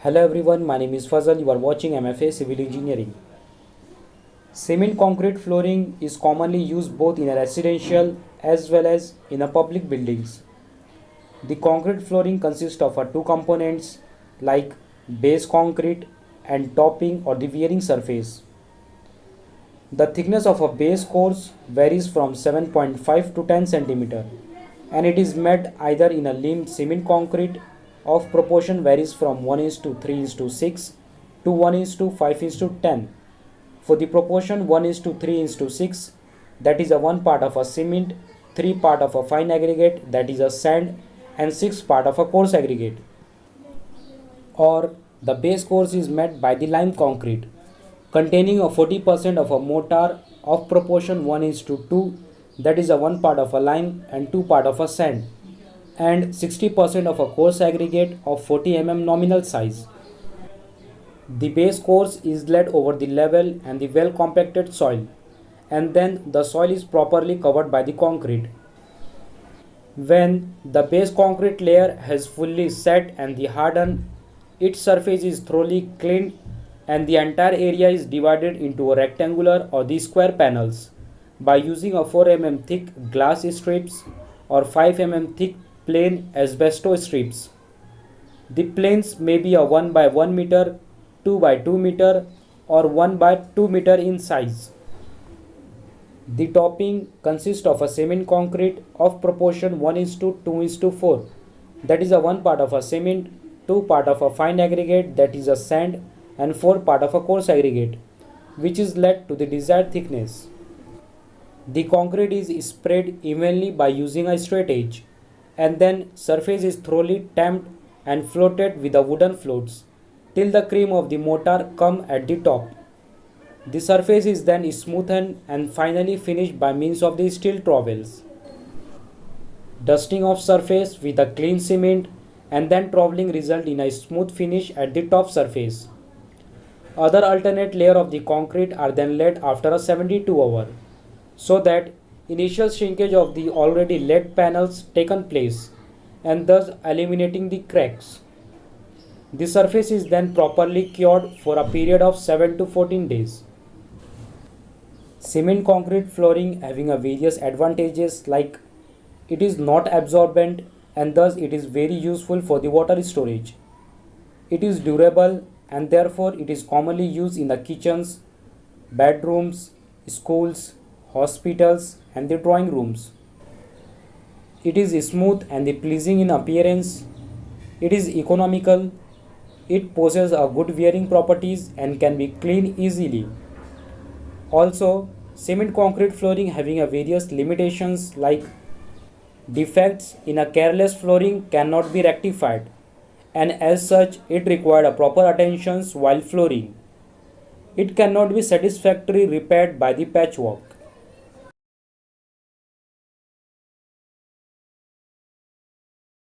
Hello everyone, my name is Fazal. You are watching MFA Civil Engineering. Cement concrete flooring is commonly used both in a residential as well as in a public buildings. The concrete flooring consists of two components like base concrete and topping or the wearing surface. The thickness of a base course varies from 7.5 to 10 cm and it is made either in a limed cement concrete of proportion varies from 1 is to 3 is to 6 to 1 is to 5 is to 10. For the proportion 1 is to 3 is to 6, that is a 1 part of a cement, 3 part of a fine aggregate, that is a sand, and 6 part of a coarse aggregate. Or the base course is made by the lime concrete containing a 40% of a mortar of proportion 1 is to 2, that is a 1 part of a lime and 2 part of a sand, and 60% of a coarse aggregate of 40 mm nominal size. The base course is laid over the level and the well compacted soil, and then the soil is properly covered by the concrete. When the base concrete layer has fully set and the hardened, its surface is thoroughly cleaned and the entire area is divided into a rectangular or the square panels by using a 4 mm thick glass strips or 5 mm thick plain asbestos strips. The planes may be a 1 by 1 meter, 2 by 2 meter or 1 by 2 meter in size. The topping consists of a cement concrete of proportion 1 is to 2 is to 4, that is a 1 part of a cement, 2 part of a fine aggregate, that is a sand, and 4 part of a coarse aggregate, which is laid to the desired thickness. The concrete is spread evenly by using a straight edge, and then surface is thoroughly tamped and floated with the wooden floats till the cream of the mortar come at the top. The surface is then smoothened and finally finished by means of the steel trowels. Dusting of surface with a clean cement and then troweling result in a smooth finish at the top surface. Other alternate layer of the concrete are then laid after a 72 hour, so that initial shrinkage of the already laid panels taken place and thus eliminating the cracks. The surface is then properly cured for a period of 7 to 14 days. Cement concrete flooring having a various advantages like it is not absorbent and thus it is very useful for the water storage. It is durable and therefore it is commonly used in the kitchens, bedrooms, schools, hospitals and the drawing rooms. It is smooth and pleasing in appearance. It is economical. It possesses a good wearing properties and can be cleaned easily. Also, cement concrete flooring having a various limitations like defects in a careless flooring cannot be rectified, and as such it required a proper attention while flooring. It cannot be satisfactorily repaired by the patchwork.